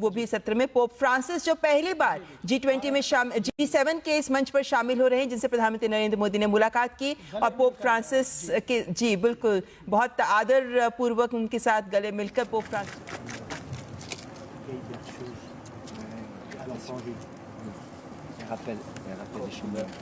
वो भी सत्र में पोप फ्रांसिस जो पहली बार G20 में G7 के इस मंच पर शामिल हो रहे हैं, जिनसे प्रधानमंत्री नरेंद्र मोदी ने मुलाकात की और पोप फ्रांसिस के जी बिल्कुल बहुत आदर पूर्वक उनके साथ गले मिलकर pope Francis rappelle les chômeurs.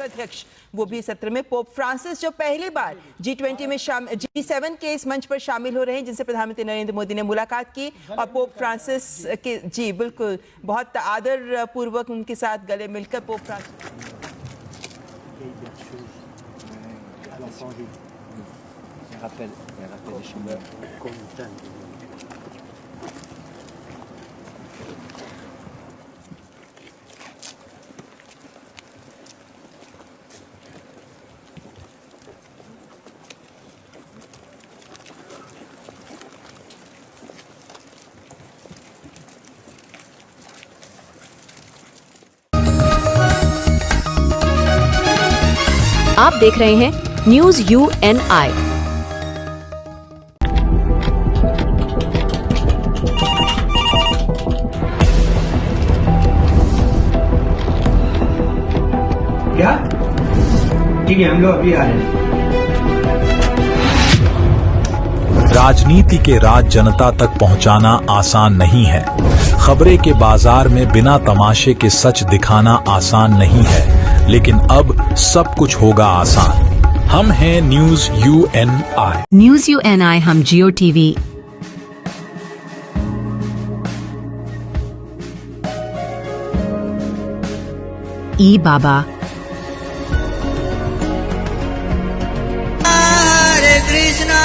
अध्यक्ष वो भी सत्र में पोप फ्रांसिस जो पहली बार G20 में G7 के इस मंच पर शामिल हो रहे हैं, जिनसे प्रधानमंत्री नरेंद्र मोदी ने मुलाकात की और पोप फ्रांसिस के जी बिल्कुल बहुत आदर पूर्वक उनके साथ गले मिलकर पोप फ्रांसिस les chômeurs. आप देख रहे हैं न्यूज UNI। क्या? ठीक है, हम लोग अभी आ रहे हैं। राजनीति के राज जनता तक पहुंचाना आसान नहीं है। खबरें के बाजार में बिना तमाशे के सच दिखाना आसान नहीं है, लेकिन अब सब कुछ होगा आसान। हम हैं न्यूज UNI। न्यूज UNI हम जियो TV, ई बाबा, हरे कृष्णा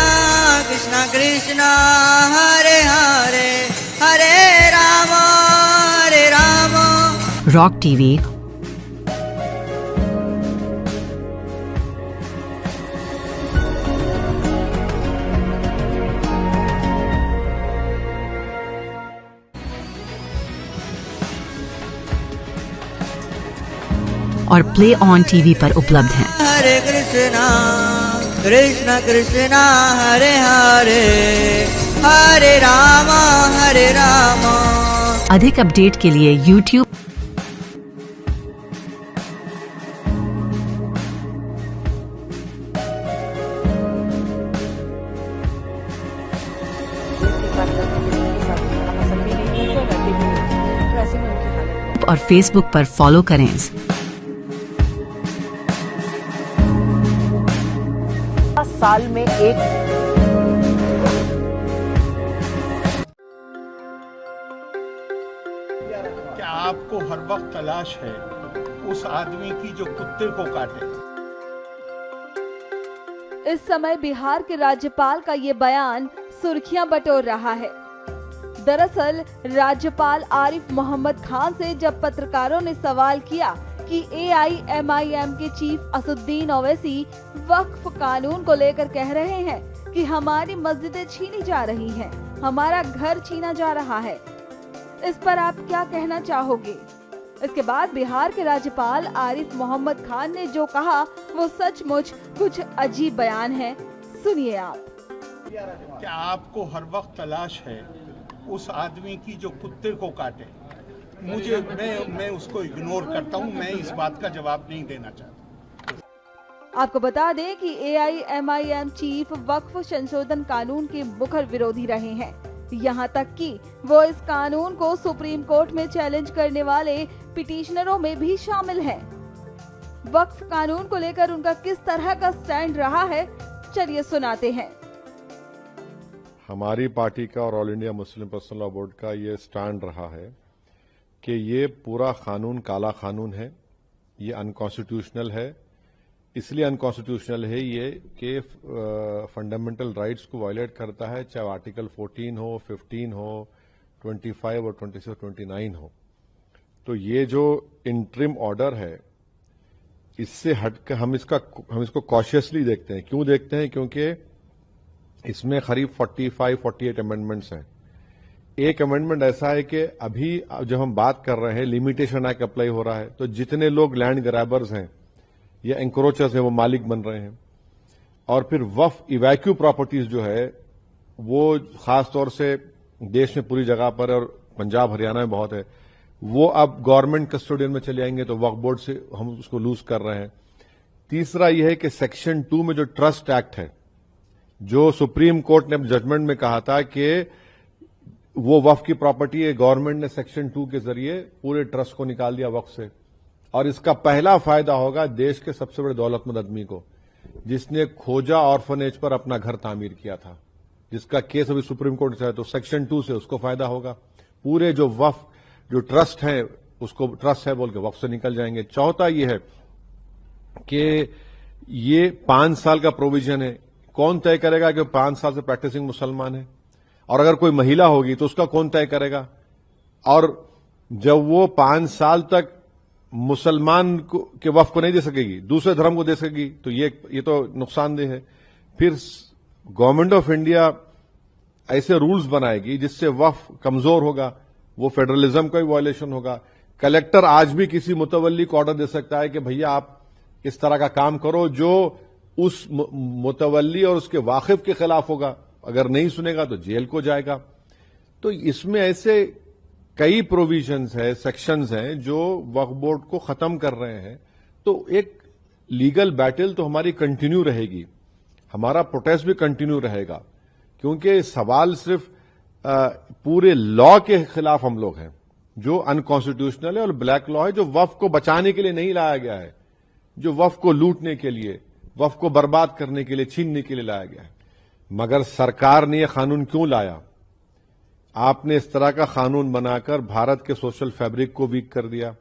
कृष्णा कृष्णा हरे हरे हरे राम रॉक TV, और प्ले ऑन TV पर उपलब्ध हैं। हरे कृष्णा कृष्णा कृष्णा हरे हरे हरे राम हरे राम। अधिक अपडेट के लिए YouTube और Facebook पर फॉलो करें। साल में एक क्या आपको हर वक्त तलाश है उस आदमी की जो कुत्ते को काटे? इस समय बिहार के राज्यपाल का ये बयान सुर्खियां बटोर रहा है। दरअसल राज्यपाल आरिफ मोहम्मद खान से जब पत्रकारों ने सवाल किया कि AIMIM के चीफ असुद्दीन ओवैसी वक्फ कानून को लेकर कह रहे हैं कि हमारी मस्जिदें छीनी जा रही हैं, हमारा घर छीना जा रहा है, इस पर आप क्या कहना चाहोगे? इसके बाद बिहार के राज्यपाल आरिफ मोहम्मद खान ने जो कहा वो सचमुच कुछ अजीब बयान है। सुनिए आप। क्या आपको हर वक्त तलाश है उस आदमी की जो कुत्ते को काटे? मैं उसको इग्नोर करता हूं, मैं इस बात का जवाब नहीं देना चाहता। आपको बता दें कि AIMIM चीफ वक्फ संशोधन कानून के मुखर विरोधी रहे हैं, यहां तक कि वो इस कानून को सुप्रीम कोर्ट में चैलेंज करने वाले पिटिशनरों में भी शामिल हैं। वक्फ कानून को लेकर उनका किस तरह का स्टैंड रहा है, चलिए सुनाते हैं। हमारी पार्टी का और all India Muslim personal law board का ये स्टैंड रहा है कि ये पूरा कानून काला कानून है, ये अनकॉन्स्टिट्यूशनल है। इसलिए अनकॉन्स्टिट्यूशनल है ये कि फंडामेंटल राइट्स को वायलेट करता है, चाहे आर्टिकल 14 हो, 15 हो, 25 और 26 और 29 हो। तो ये जो इंटरिम ऑर्डर है, इससे हटकर हम इसको कॉशियसली देखते हैं। क्यों देखते हैं? क्योंकि इसमें करीब 45-48 अमेंडमेंट्स हैं। एक अमेंडमेंट ऐसा है कि अभी जब हम बात कर रहे हैं, लिमिटेशन एक्ट अप्लाई हो रहा है, तो जितने लोग लैंड ग्रैबर्स हैं या एंक्रोचर्स हैं वो मालिक बन रहे हैं। और फिर वफ इवैक्यू प्रॉपर्टीज जो है वो खास तौर से देश में पूरी जगह पर और पंजाब हरियाणा में बहुत है, वो अब गवर्नमेंट कस्टोडियन में चले आएंगे, तो वक्फ बोर्ड से हम उसको लूज कर रहे हैं। तीसरा यह है कि सेक्शन 2 में जो ट्रस्ट एक्ट है, जो सुप्रीम कोर्ट ने जजमेंट में कहा था कि वो वक्फ की प्रॉपर्टी है, गवर्नमेंट ने सेक्शन 2 के जरिए पूरे ट्रस्ट को निकाल दिया वक्फ से। और इसका पहला फायदा होगा देश के सबसे बड़े दौलतमंद आदमी को, जिसने खोजा ऑर्फनेज पर अपना घर तामीर किया था, जिसका केस अभी सुप्रीम कोर्ट से है, तो सेक्शन 2 से उसको फायदा होगा। पूरे जो वक्फ जो ट्रस्ट है उसको ट्रस्ट है बोल के वक्फ से निकल जाएंगे। चौथा यह है कि ये 5 साल का प्रोविजन है। कौन तय करेगा कि 5 साल से प्रैक्टिसिंग मुसलमान है? और अगर कोई महिला होगी तो उसका कौन तय करेगा? और जब वो 5 साल तक मुसलमान के वक्फ को नहीं दे सकेगी, दूसरे धर्म को दे सकेगी, तो ये तो नुकसानदेह है। फिर गवर्नमेंट ऑफ इंडिया ऐसे रूल्स बनाएगी जिससे वक्फ कमजोर होगा, वो फेडरलिज्म का भी वायलेशन होगा। कलेक्टर आज भी किसी मुतवल्ली को ऑर्डर दे सकता है कि भैया आप इस तरह का काम करो जो उस मुतवल्ली और उसके वाकिफ के खिलाफ होगा। अगर नहीं सुनेगा तो जेल को जाएगा। तो इसमें ऐसे कई प्रोविजंस है, सेक्शंस हैं जो वक्फ बोर्ड को खत्म कर रहे हैं। तो एक लीगल बैटल तो हमारी कंटिन्यू रहेगी, हमारा प्रोटेस्ट भी कंटिन्यू रहेगा, क्योंकि सवाल सिर्फ पूरे लॉ के खिलाफ हम लोग हैं जो अनकॉन्स्टिट्यूशनल है और ब्लैक लॉ है, जो वक्फ को बचाने के लिए नहीं लाया गया है, जो वक्फ को लूटने के लिए, वक्फ को बर्बाद करने के लिए, छीनने के लिए लाया गया है। मगर सरकार ने यह कानून क्यों लाया? आपने इस तरह का कानून बनाकर भारत के सोशल फैब्रिक को वीक कर दिया।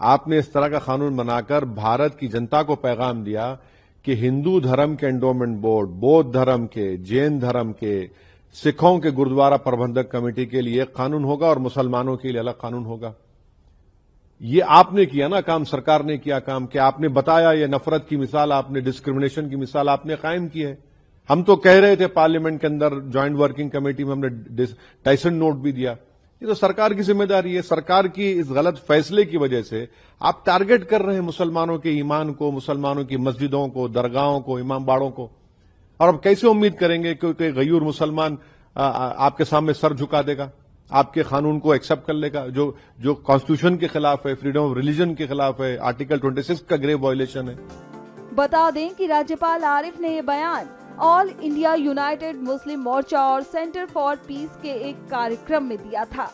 आपने इस तरह का कानून बनाकर भारत की जनता को पैगाम दिया कि हिंदू धर्म के एंडोमेंट बोर्ड, बौद्ध धर्म के, जैन धर्म के, सिखों के गुरुद्वारा प्रबंधक कमेटी के लिए कानून होगा और मुसलमानों के लिए अलग कानून होगा। ये आपने किया ना काम, सरकार ने किया काम कि आपने बताया, ये नफरत की मिसाल आपने, डिस्क्रिमिनेशन की मिसाल आपने कायम की है। हम तो कह रहे थे पार्लियामेंट के अंदर ज्वाइंट वर्किंग कमेटी में, हमने टाइसन नोट भी दिया। ये तो सरकार की जिम्मेदारी है। सरकार की इस गलत फैसले की वजह से आप टारगेट कर रहे हैं मुसलमानों के ईमान को, मुसलमानों की मस्जिदों को, दरगाहों को, इमाम बाड़ों को। और अब कैसे उम्मीद करेंगे कि कोई गयूर मुसलमान आपके सामने सर झुका देगा, आपके कानून को एक्सेप्ट कर लेगा जो कॉन्स्टिट्यूशन के खिलाफ है, फ्रीडम ऑफ रिलीजन के खिलाफ है, आर्टिकल 26 का ग्रेव वायलेशन है। बता दें कि राज्यपाल आरिफ ने ये बयान ऑल इंडिया यूनाइटेड मुस्लिम मोर्चा और सेंटर फॉर पीस के एक कार्यक्रम में दिया था।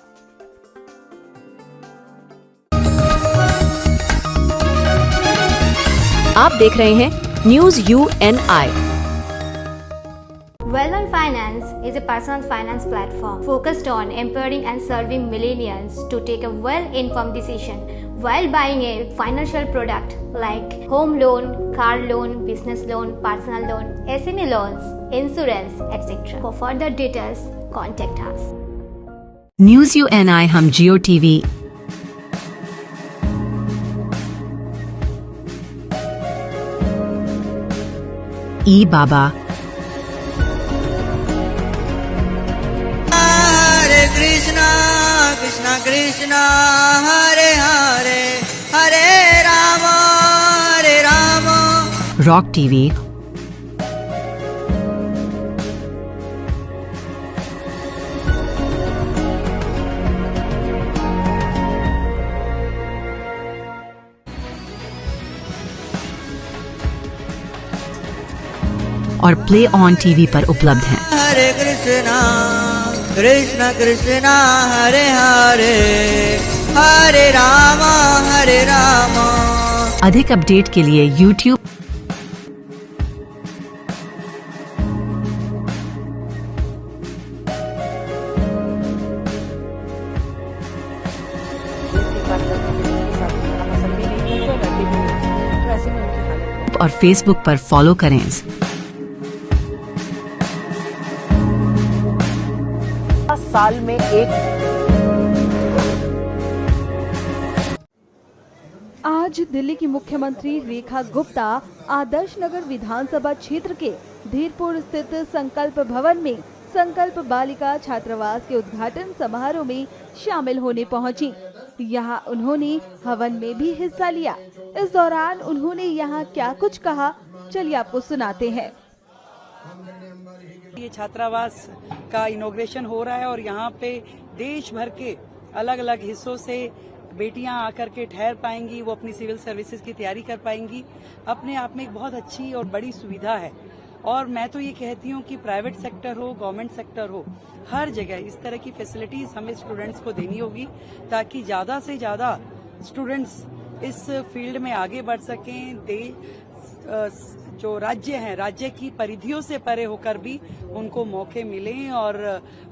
आप देख रहे हैं news UNI। Wellman Finance is a personal finance platform focused on empowering and serving millennials to take a well-informed decision while buying a financial product like home loan, car loan, business loan, personal loan, SME loans, insurance, etc. For further details, contact us. News UNI हम जियो TV, ई बाबा, कृष्णा कृष्णा हरे हरे, हरे Ram rock TV, और play on TV पर उपलब्ध हैं। हरे कृष्णा कृष्णा कृष्णा हरे हरे, हरे राम हरे राम। अधिक update के लिए YouTube और Facebook पर फॉलो करें। साल में एक आज दिल्ली की मुख्यमंत्री रेखा गुप्ता आदर्श नगर विधानसभा क्षेत्र के धीरपुर स्थित संकल्प भवन में संकल्प बालिका छात्रावास के उद्घाटन समारोह में शामिल होने पहुंची। यहां उन्होंने हवन में भी हिस्सा लिया। इस दौरान उन्होंने यहां क्या कुछ कहा, चलिए आपको सुनाते हैं। ये छात्रावास का इनॉग्रेशन हो रहा है और यहाँ पे देश भर के अलग अलग हिस्सों से बेटियां आकर के ठहर पाएंगी, वो अपनी सिविल सर्विसेज की तैयारी कर पाएंगी। अपने आप में एक बहुत अच्छी और बड़ी सुविधा है और मैं तो ये कहती हूँ कि प्राइवेट सेक्टर हो, गवर्नमेंट सेक्टर हो, हर जगह इस तरह की फैसिलिटीज हमें स्टूडेंट्स को देनी होगी ताकि ज्यादा से ज्यादा स्टूडेंट्स इस फील्ड में आगे बढ़ सकें। जो राज्य हैं, राज्य की परिधियों से परे होकर भी उनको मौके मिलें और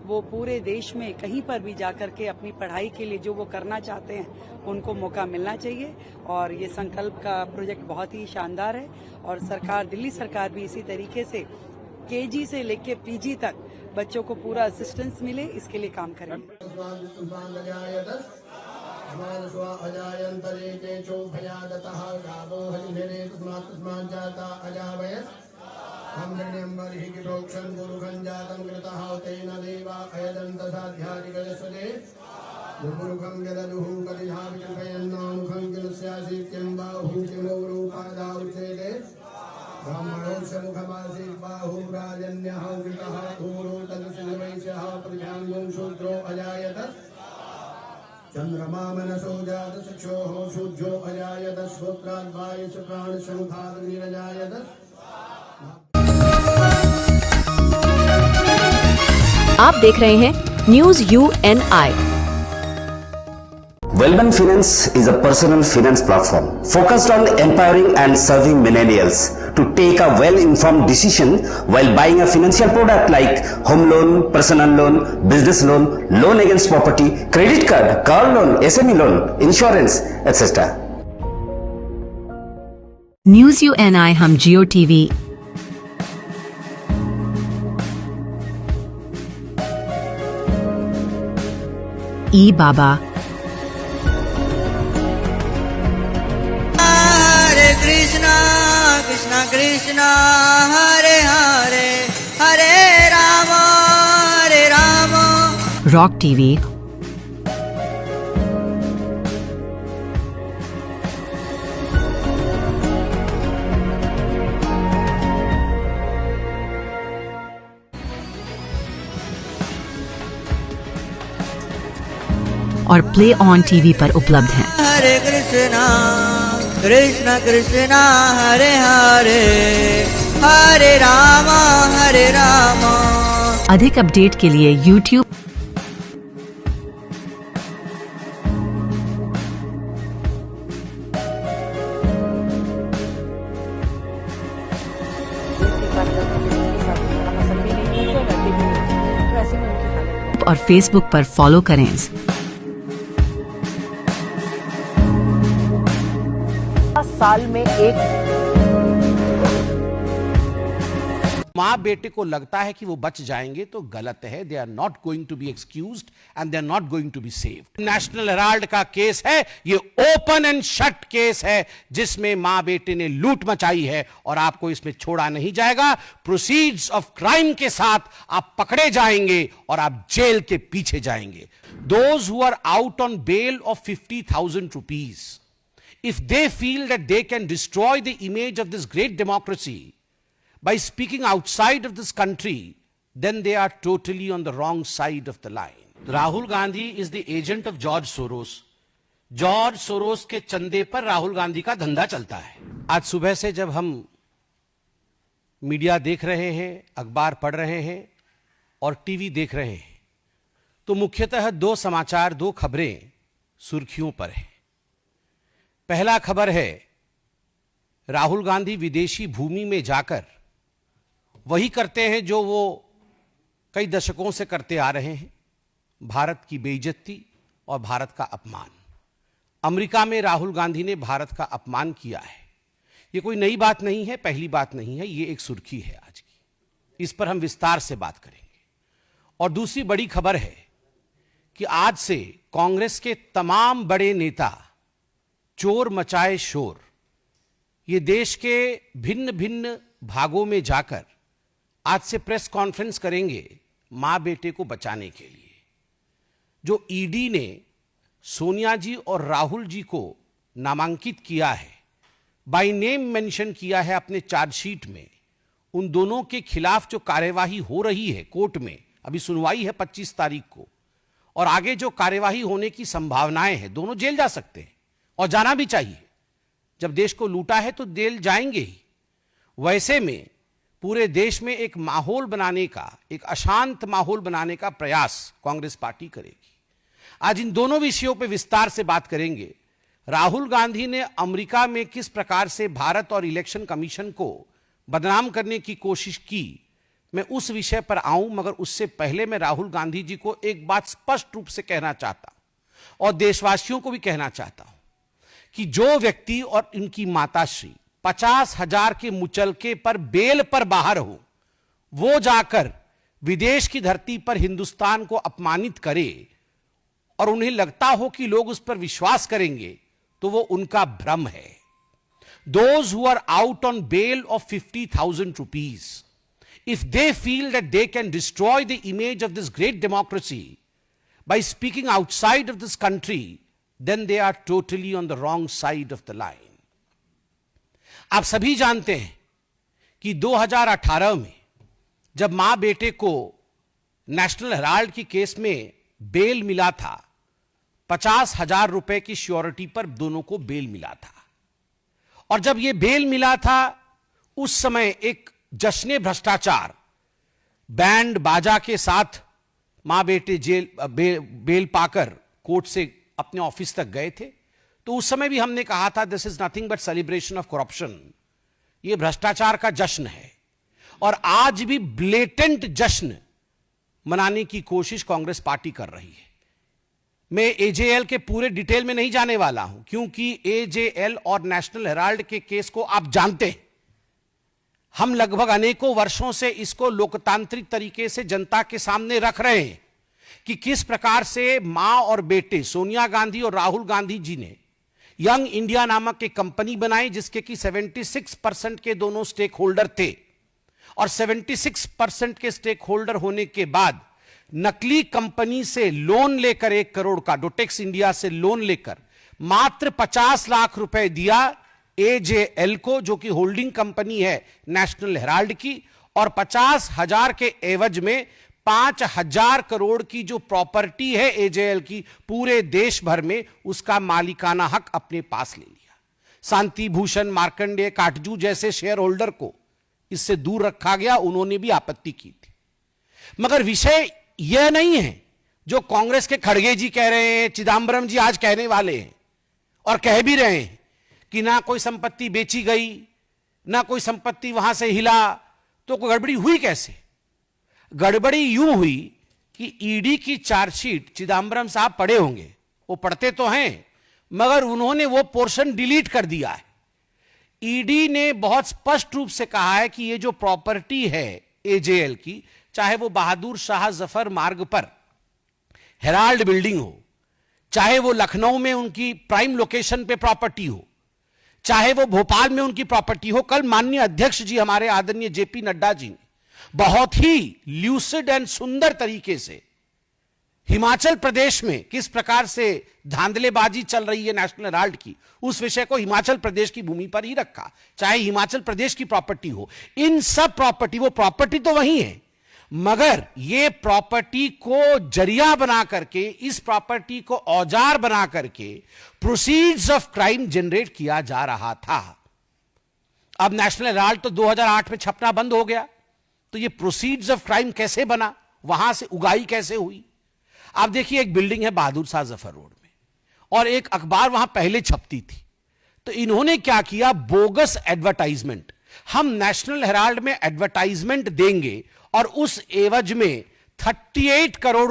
वो पूरे देश में कहीं पर भी जाकर के अपनी पढ़ाई के लिए जो वो करना चाहते हैं उनको मौका मिलना चाहिए। और ये संकल्प का प्रोजेक्ट बहुत ही शानदार है और सरकार, दिल्ली सरकार भी इसी तरीके से केजी से लेके पीजी तक बच्चों को पूरा असिस्टेंस मिले, इसके लिए काम करेंगे। चंद्रमा मनसो जात चक्षुः सूर्यो अजायत श्रोत्रात् वायुः प्राणसमुखात् निरजायत। आप देख रहे हैं news UNI। Wellman Finance is a personal finance platform focused on empowering and serving millennials to take a well-informed decision while buying a financial product like home loan, personal loan, business loan, loan against property, credit card, car loan, SME loan, insurance, etc. News UNI हम जियो TV ई बाबा Krishna Krishna Krishna Hare Hare Hare Ram rock TV और play on TV पर उपलब्ध हैं। हरे कृष्णा कृष्णा कृष्णा हरे हरे हरे राम हरे राम। अधिक update के लिए YouTube और Facebook पर फॉलो करें। साल में एक माँ बेटे को लगता है कि वो बच जाएंगे तो गलत है। They are not going to be excused and they are not going to be saved. National herald का केस है, ये ओपन एंड शट केस है जिसमें माँ बेटे ने लूट मचाई है और आपको इसमें छोड़ा नहीं जाएगा। प्रोसीड्स ऑफ क्राइम के साथ आप पकड़े जाएंगे और आप जेल के पीछे जाएंगे। Those who are out on bail of 50,000 rupees, if they feel that they can destroy the image of this great democracy by speaking outside of this country, then they are totally on the wrong side of the line. Rahul Gandhi is the agent of George Soros. George Soros के चंदे पर राहुल गांधी का धंधा चलता है। आज सुबह से जब हम मीडिया देख रहे हैं, अखबार पढ़ रहे हैं और टीवी देख रहे हैं, तो मुख्यतः दो समाचार, दो खबरें सुर्खियों पर हैं। पहला खबर है, राहुल गांधी विदेशी भूमि में जाकर वही करते हैं जो वो कई दशकों से करते आ रहे हैं, भारत की बेइज्जती और भारत का अपमान। अमेरिका में राहुल गांधी ने भारत का अपमान किया है। ये कोई नई बात नहीं है, पहली बात नहीं है, ये एक सुर्खी है आज की। इस पर हम विस्तार से बात करेंगे। और दूसरी बड़ी खबर है कि आज से कांग्रेस के तमाम बड़े नेता चोर मचाए शोर, ये देश के भिन्न भिन्न भागों में जाकर आज से प्रेस कॉन्फ्रेंस करेंगे मां बेटे को बचाने के लिए। जो ईडी ने सोनिया जी और राहुल जी को नामांकित किया है, बाय नेम मेंशन किया है अपने चार्जशीट में, उन दोनों के खिलाफ जो कार्यवाही हो रही है कोर्ट में, अभी सुनवाई है 25 तारीख को, और आगे जो कार्यवाही होने की संभावनाएं हैं, दोनों जेल जा सकते हैं और जाना भी चाहिए। जब देश को लूटा है तो जेल जाएंगे ही। वैसे में पूरे देश में एक माहौल बनाने का, एक अशांत माहौल बनाने का प्रयास कांग्रेस पार्टी करेगी। आज इन दोनों विषयों पर विस्तार से बात करेंगे। राहुल गांधी ने अमेरिका में किस प्रकार से भारत और इलेक्शन कमीशन को बदनाम करने की कोशिश की, मैं उस विषय पर आऊं, मगर उससे पहले मैं राहुल गांधी जी को एक बात स्पष्ट रूप से कहना चाहता हूं और देशवासियों को भी कहना चाहता हूं कि जो व्यक्ति और इनकी माताश्री 50,000 के मुचलके पर बेल पर बाहर हो, वो जाकर विदेश की धरती पर हिंदुस्तान को अपमानित करे और उन्हें लगता हो कि लोग उस पर विश्वास करेंगे, तो वो उनका भ्रम है। Those who are out on bail of 50,000 rupees, if they feel that they can destroy the image of this great democracy by speaking outside of this country, then they are totally on the wrong side of the line. आप सभी जानते हैं कि 2018 में जब मां बेटे को नेशनल हेराल्ड की केस में बेल मिला था, 50,000 रुपए की श्योरिटी पर दोनों को बेल मिला था। और जब यह बेल मिला था, उस समय एक जश्न भ्रष्टाचार बैंड बाजा के साथ मां बेटे बेल पाकर कोर्ट से अपने ऑफिस तक गए थे। तो उस समय भी हमने कहा था this is nothing but celebration of corruption, यह भ्रष्टाचार का जश्न है। और आज भी ब्लेटेंट जश्न मनाने की कोशिश कांग्रेस पार्टी कर रही है। मैं एजेएल के पूरे डिटेल में नहीं जाने वाला हूं, क्योंकि एजेएल और नेशनल हेराल्ड के केस को आप जानते हैं। हम लगभग अनेकों वर्षों से इसको लोकतांत्रिक तरीके से जनता के सामने रख रहे हैं कि किस प्रकार से मां और बेटे सोनिया गांधी और राहुल गांधी जी ने यंग इंडिया नामक एक कंपनी बनाई, जिसके कि 76% के दोनों स्टेक होल्डर थे। और 76% के स्टेक होल्डर होने के बाद नकली कंपनी से लोन लेकर 1 करोड़ का, डोटेक्स इंडिया से लोन लेकर मात्र 50 लाख रुपए दिया एजेएल को, जो कि होल्डिंग कंपनी है नेशनल हेराल्ड की, और 50,000 के एवज में 5,000 करोड़ की जो प्रॉपर्टी है एजेएल की, पूरे देश भर में उसका मालिकाना हक अपने पास ले लिया। शांति भूषण, मार्कंडेय, काटजू जैसे शेयर होल्डर को इससे दूर रखा गया, उन्होंने भी आपत्ति की थी। मगर विषय यह नहीं है जो कांग्रेस के खड़गे जी कह रहे हैं, चिदम्बरम जी आज कहने वाले हैं और कह भी रहे हैं कि ना कोई संपत्ति बेची गई, ना कोई संपत्ति वहां से हिला। तो कोई गड़बड़ी हुई कैसे? गड़बड़ी यूं हुई कि ईडी की चार्जशीट चिदम्बरम साहब पढ़े होंगे, वो पढ़ते तो हैं, मगर उन्होंने वो पोर्शन डिलीट कर दिया है। ईडी ने बहुत स्पष्ट रूप से कहा है कि ये जो प्रॉपर्टी है एजेएल की, चाहे वो बहादुर शाह जफर मार्ग पर हेराल्ड बिल्डिंग हो, चाहे वो लखनऊ में उनकी प्राइम लोकेशन पे प्रॉपर्टी हो, चाहे वो भोपाल में उनकी प्रॉपर्टी हो। कल माननीय अध्यक्ष जी हमारे आदरणीय जेपी नड्डा जी ने बहुत ही ल्यूसिड एंड सुंदर तरीके से हिमाचल प्रदेश में किस प्रकार से धांधलेबाजी चल रही है नेशनल हेराल्ड की, उस विषय को हिमाचल प्रदेश की भूमि पर ही रखा, चाहे हिमाचल प्रदेश की प्रॉपर्टी हो। इन सब प्रॉपर्टी, वो प्रॉपर्टी तो वही है, मगर ये प्रॉपर्टी को जरिया बना करके, इस प्रॉपर्टी को औजार बना करके प्रोसीड्स ऑफ क्राइम जनरेट किया जा रहा था। अब नेशनल हेराल्ड तो 2008 में छपना बंद हो गया, तो ये प्रोसीड्स ऑफ क्राइम कैसे बना, वहां से उगाई कैसे हुई? आप देखिए, एक बिल्डिंग है बहादुर शाह जफर रोड में और एक अखबार वहां पहले छपती थी। तो इन्होंने क्या किया, बोगस एडवर्टाइजमेंट, हम नेशनल हेराल्ड में एडवर्टाइजमेंट देंगे और उस एवज में 38 करोड़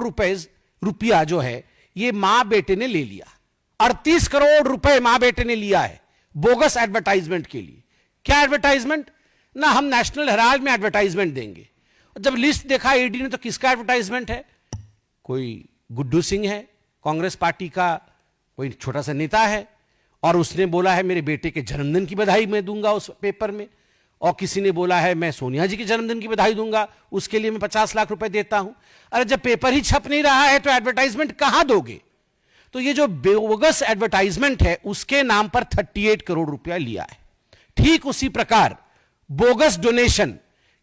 रुपया जो है ये मां बेटे ने ले लिया। 38 करोड़ रुपए मां बेटे ने लिया है बोगस एडवर्टाइजमेंट के लिए। क्या एडवर्टाइजमेंट? ना हम नेशनल हेराल्ड में एडवर्टाइजमेंट देंगे। जब लिस्ट देखा ईडी ने तो किसका एडवर्टाइजमेंट है? कोई गुड्डू सिंह है, कांग्रेस पार्टी का कोई छोटा सा नेता है, और उसने बोला है मेरे बेटे के जन्मदिन की बधाई मैं दूंगा उस पेपर में, और किसी ने बोला है मैं सोनिया जी के जन्मदिन की बधाई दूंगा, उसके लिए मैं 50 लाख रुपए देता हूं। अरे जब पेपर ही छप नहीं रहा है तो एडवर्टाइजमेंट कहां दोगे? तो ये जो बोगस एडवर्टाइजमेंट है उसके नाम पर 38 करोड़ रुपया लिया है। ठीक उसी प्रकार बोगस डोनेशन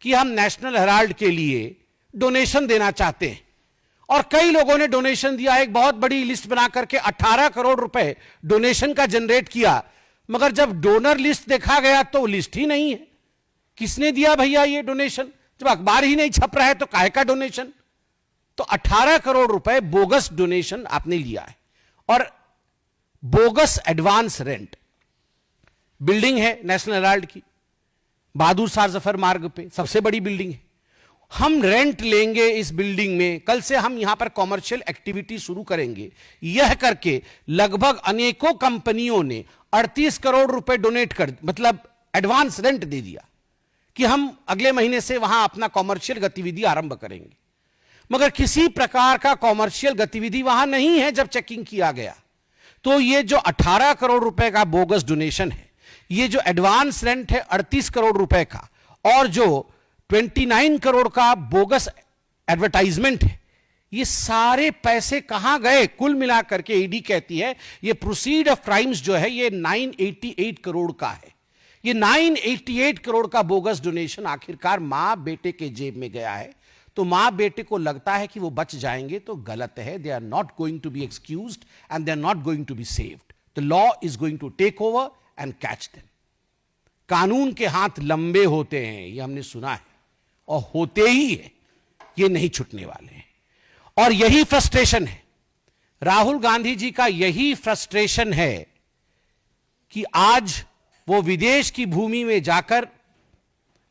कि हम नेशनल हेराल्ड के लिए डोनेशन देना चाहते हैं, और कई लोगों ने डोनेशन दिया। एक बहुत बड़ी लिस्ट बना करके 18 करोड़ रुपए डोनेशन का जनरेट किया, मगर जब डोनर लिस्ट देखा गया तो लिस्ट ही नहीं है। किसने दिया भैया ये डोनेशन? जब अखबार ही नहीं छप रहा है तो काहे का डोनेशन? तो 18 करोड़ रुपए बोगस डोनेशन आपने लिया है। और बोगस एडवांस रेंट, बिल्डिंग है नेशनल हेराल्ड की बहादुर शाह जफर मार्ग पे, सबसे बड़ी बिल्डिंग है। हम रेंट लेंगे इस बिल्डिंग में, कल से हम यहां पर कॉमर्शियल एक्टिविटी शुरू करेंगे, यह करके लगभग अनेकों कंपनियों ने 38 करोड़ रुपए डोनेट कर, मतलब एडवांस रेंट दे दिया कि हम अगले महीने से वहां अपना कॉमर्शियल गतिविधि आरंभ करेंगे। मगर किसी प्रकार का कॉमर्शियल गतिविधि वहां नहीं है। जब चेकिंग किया गया तो ये जो 18 करोड़ रुपए का बोगस डोनेशन है, ये जो एडवांस रेंट है 38 करोड़ रुपए का, और जो 29 करोड़ का बोगस एडवर्टाइजमेंट है, ये सारे पैसे कहां गए? कुल मिलाकर के ईडी कहती है ये प्रोसीड ऑफ क्राइम्स जो है ये 988 करोड़ का है। ये 988 करोड़ का बोगस डोनेशन आखिरकार मां बेटे के जेब में गया है। तो मां बेटे को लगता है कि वो बच जाएंगे, तो गलत है। They are not going to be excused and they are not going to be saved. The law is going to take over and catch them. कानून के हाथ लंबे होते हैं, ये हमने सुना है, और होते ही है, ये नहीं छूटने वाले हैं। और यही फ्रस्ट्रेशन है राहुल गांधी जी का, यही फ्रस्ट्रेशन है कि आज वो विदेश की भूमि में जाकर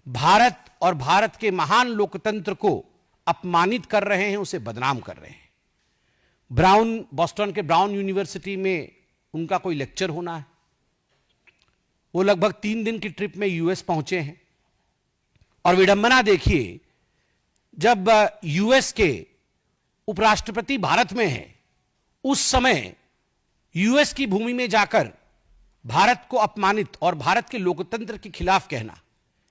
भारत और भारत के महान लोकतंत्र को अपमानित कर रहे हैं, उसे बदनाम कर रहे हैं। बॉस्टन के ब्राउन यूनिवर्सिटी में उनका कोई लेक्चर होना है, वो लगभग 3 दिन की ट्रिप में यूएस पहुंचे हैं। और विडंबना देखिए, जब यूएस के उपराष्ट्रपति भारत में हैं, उस समय यूएस की भूमि में जाकर भारत को अपमानित और भारत के लोकतंत्र के खिलाफ कहना,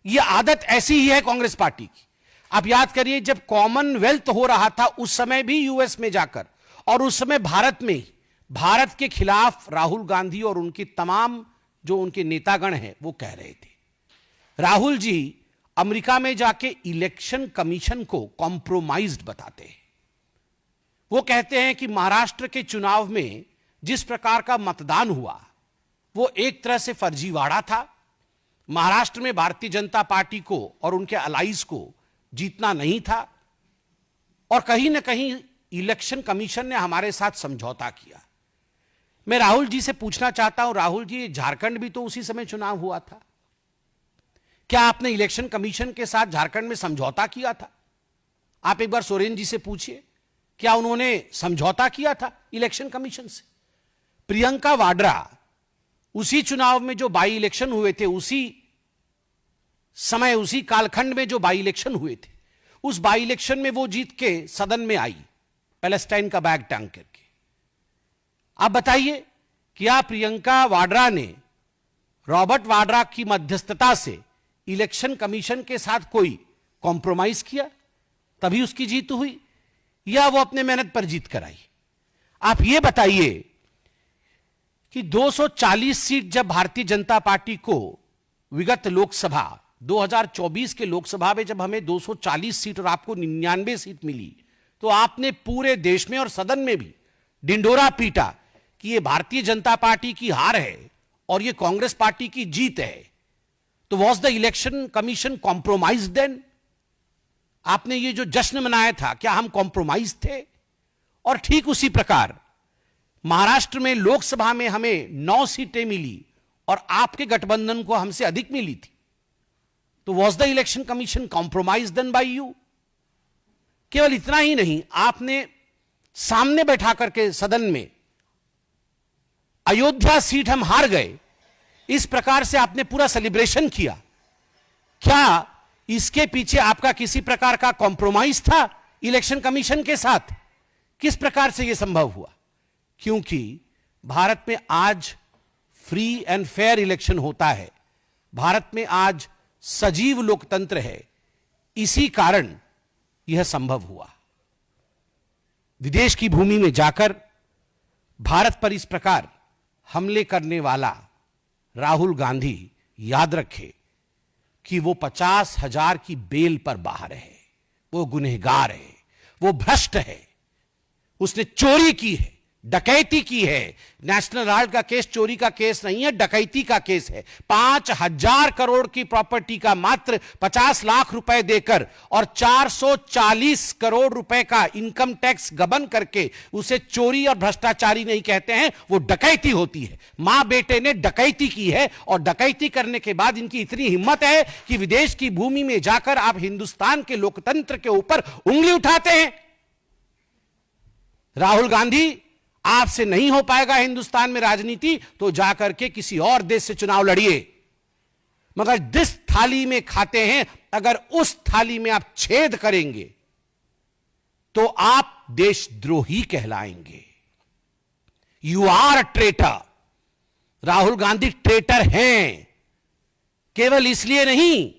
यह आदत ऐसी ही है कांग्रेस पार्टी की। आप याद करिए, जब कॉमनवेल्थ हो रहा था उस समय भी यूएस में जाकर, और उस समय भारत में ही भारत के खिलाफ राहुल गांधी और उनके तमाम जो उनके नेतागण हैं वो कह रहे थे। राहुल जी अमेरिका में जाके इलेक्शन कमीशन को कॉम्प्रोमाइज्ड बताते हैं। वो कहते हैं कि महाराष्ट्र के चुनाव में जिस प्रकार का मतदान हुआ वो एक तरह से फर्जीवाड़ा था। महाराष्ट्र में भारतीय जनता पार्टी को और उनके अलाइज को जीतना नहीं था, और कहीं ना कहीं इलेक्शन कमीशन ने हमारे साथ समझौता किया। मैं राहुल जी से पूछना चाहता हूं, राहुल जी, झारखंड भी तो उसी समय चुनाव हुआ था, क्या आपने इलेक्शन कमीशन के साथ झारखंड में समझौता किया था? आप एक बार सोरेन जी से पूछिए, क्या उन्होंने समझौता किया था इलेक्शन कमीशन से? प्रियंका वाड्रा उसी चुनाव में जो बाई इलेक्शन हुए थे, उसी समय उसी कालखंड में जो बाई इलेक्शन हुए थे, उस बाई इलेक्शन में वो जीत के सदन में आई पैलेस्टाइन का बैग टांग करके। आप बताइए, क्या प्रियंका वाड्रा ने रॉबर्ट वाड्रा की मध्यस्थता से इलेक्शन कमीशन के साथ कोई कॉम्प्रोमाइज किया तभी उसकी जीत हुई, या वो अपने मेहनत पर जीत कर आई? आप ये बताइए कि 240 सीट जब भारतीय जनता पार्टी को विगत लोकसभा 2024 के लोकसभा में जब हमें 240 सीट और आपको 99 सीट मिली, तो आपने पूरे देश में और सदन में भी डिंडोरा पीटा कि ये भारतीय जनता पार्टी की हार है और ये कांग्रेस पार्टी की जीत है। तो was the election commission compromise then? आपने ये जो जश्न मनाया था, क्या हम कॉम्प्रोमाइज थे? और ठीक उसी प्रकार महाराष्ट्र में लोकसभा में हमें 9 सीटें मिली और आपके गठबंधन को हमसे अधिक मिली थी, तो was the election commission compromise then by you? केवल इतना ही नहीं, आपने सामने बैठा करके सदन में, अयोध्या सीट हम हार गए, इस प्रकार से आपने पूरा सेलिब्रेशन किया, क्या इसके पीछे आपका किसी प्रकार का कॉम्प्रोमाइज था इलेक्शन कमीशन के साथ? किस प्रकार से यह संभव हुआ? क्योंकि भारत में आज फ्री एंड फेयर इलेक्शन होता है, भारत में आज सजीव लोकतंत्र है, इसी कारण यह संभव हुआ। विदेश की भूमि में जाकर भारत पर इस प्रकार हमले करने वाला राहुल गांधी याद रखे कि वो 50,000 की बेल पर बाहर है, वो गुनहगार है, वो भ्रष्ट है, उसने चोरी की है, डकैती की है। नेशनल हेराल्ड का केस चोरी का केस नहीं है, डकैती का केस है। 5,000 करोड़ की प्रॉपर्टी का मात्र 50 लाख रुपए देकर और 440 करोड़ रुपए का इनकम टैक्स गबन करके उसे चोरी और भ्रष्टाचारी नहीं कहते हैं, वो डकैती होती है। मां बेटे ने डकैती की है और डकैती करने के बाद इनकी इतनी हिम्मत है कि विदेश की भूमि में जाकर आप हिंदुस्तान के लोकतंत्र के ऊपर उंगली उठाते हैं। राहुल गांधी, आपसे नहीं हो पाएगा हिंदुस्तान में राजनीति, तो जाकर के किसी और देश से चुनाव लड़िए, मगर जिस थाली में खाते हैं अगर उस थाली में आप छेद करेंगे तो आप देशद्रोही कहलाएंगे। You are a traitor. Rahul Gandhi traitor हैं, केवल इसलिए नहीं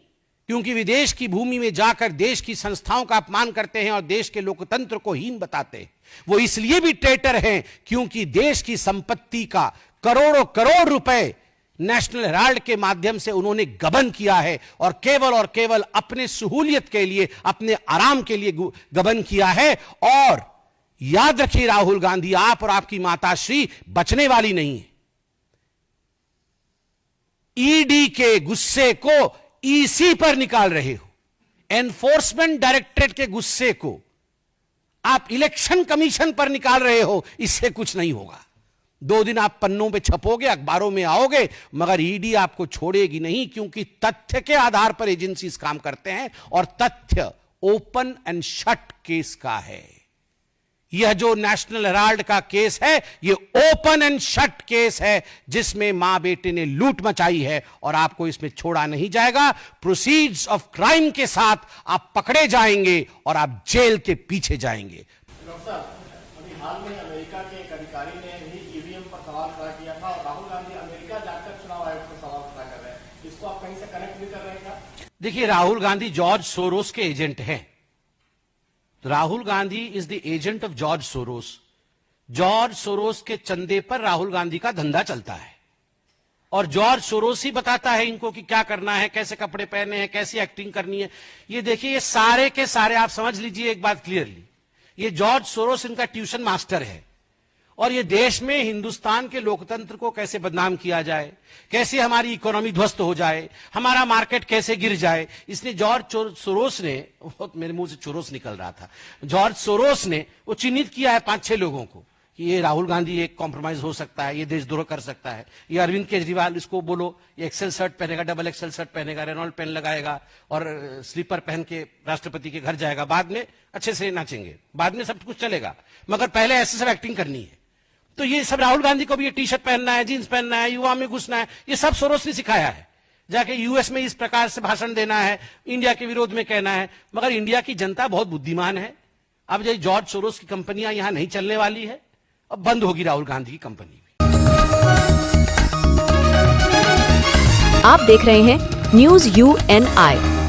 क्योंकि विदेश की भूमि में जाकर देश की संस्थाओं का अपमान करते हैं और देश के लोकतंत्र को हीन बताते हैं, वो इसलिए भी ट्रेटर हैं क्योंकि देश की संपत्ति का करोड़ों करोड़ रुपए नेशनल हेराल्ड के माध्यम से उन्होंने गबन किया है और केवल अपने सहूलियत के लिए, अपने आराम के लिए गबन किया है। और याद रखिए राहुल गांधी, आप और आपकी माताश्री बचने वाली नहीं है। ईडी के गुस्से को ईसी पर निकाल रहे हो, एनफोर्समेंट डायरेक्टरेट के गुस्से को आप इलेक्शन कमीशन पर निकाल रहे हो, इससे कुछ नहीं होगा। 2 दिन आप पन्नों पे छपोगे, अखबारों में आओगे, मगर ईडी आपको छोड़ेगी नहीं, क्योंकि तथ्य के आधार पर एजेंसीज काम करते हैं और तथ्य ओपन एंड शट केस का है। यह जो नेशनल हेराल्ड का केस है, यह ओपन एंड शट केस है जिसमें मां बेटे ने लूट मचाई है और आपको इसमें छोड़ा नहीं जाएगा। प्रोसीड्स ऑफ क्राइम के साथ आप पकड़े जाएंगे और आप जेल के पीछे जाएंगे। डॉक्टर साहब, अभी हाल में अमेरिका के एक अधिकारी ने भी ईवीएम पर सवाल खड़ा किया था और राहुल गांधी अमेरिका जाकर चुनाव आयोग पर सवाल खड़ा कर रहे हैं, इसको आप कहीं से कनेक्ट भी कर रहे हैं क्या? देखिए, राहुल गांधी जॉर्ज सोरोस के एजेंट हैं। Rahul Gandhi is the agent of George Soros. George Soros के चंदे पर राहुल गांधी का धंधा चलता है और जॉर्ज सोरोस ही बताता है इनको कि क्या करना है, कैसे कपड़े पहने हैं, कैसी एक्टिंग करनी है। ये देखिए, ये सारे के सारे आप समझ लीजिए एक बात क्लियरली, ये जॉर्ज सोरोस इनका ट्यूशन मास्टर है और ये देश में हिंदुस्तान के लोकतंत्र को कैसे बदनाम किया जाए, कैसे हमारी इकोनॉमी ध्वस्त हो जाए, हमारा मार्केट कैसे गिर जाए, इसने जॉर्ज सोरोस ने, मेरे मुंह से चोरोस निकल रहा था, जॉर्ज सोरोस ने वो चिन्हित किया है 5-6 लोगों को कि ये राहुल गांधी एक कॉम्प्रोमाइज हो सकता है, ये देशद्रोह कर सकता है। ये अरविंद केजरीवाल, इसको बोलो ये एक्सेल शर्ट पहनेगा, डबल एक्सेल शर्ट पहनेगा, रेनॉल्ड पेन लगाएगा और स्लीपर पहन के राष्ट्रपति के घर जाएगा, बाद में अच्छे से नाचेंगे, बाद में सब कुछ चलेगा, मगर पहले ऐसे सब एक्टिंग करनी है। तो ये सब राहुल गांधी को भी ये टी शर्ट पहनना है, जींस पहनना है, युवा में घुसना है, ये सब सोरोस ने सिखाया है। जाके यूएस में इस प्रकार से भाषण देना है, इंडिया के विरोध में कहना है, मगर इंडिया की जनता बहुत बुद्धिमान है। अब जो जॉर्ज सोरोस की कंपनियां यहां नहीं चलने वाली है, अब बंद होगी राहुल गांधी की कंपनी भी। आप देख रहे हैं न्यूज़ UNI।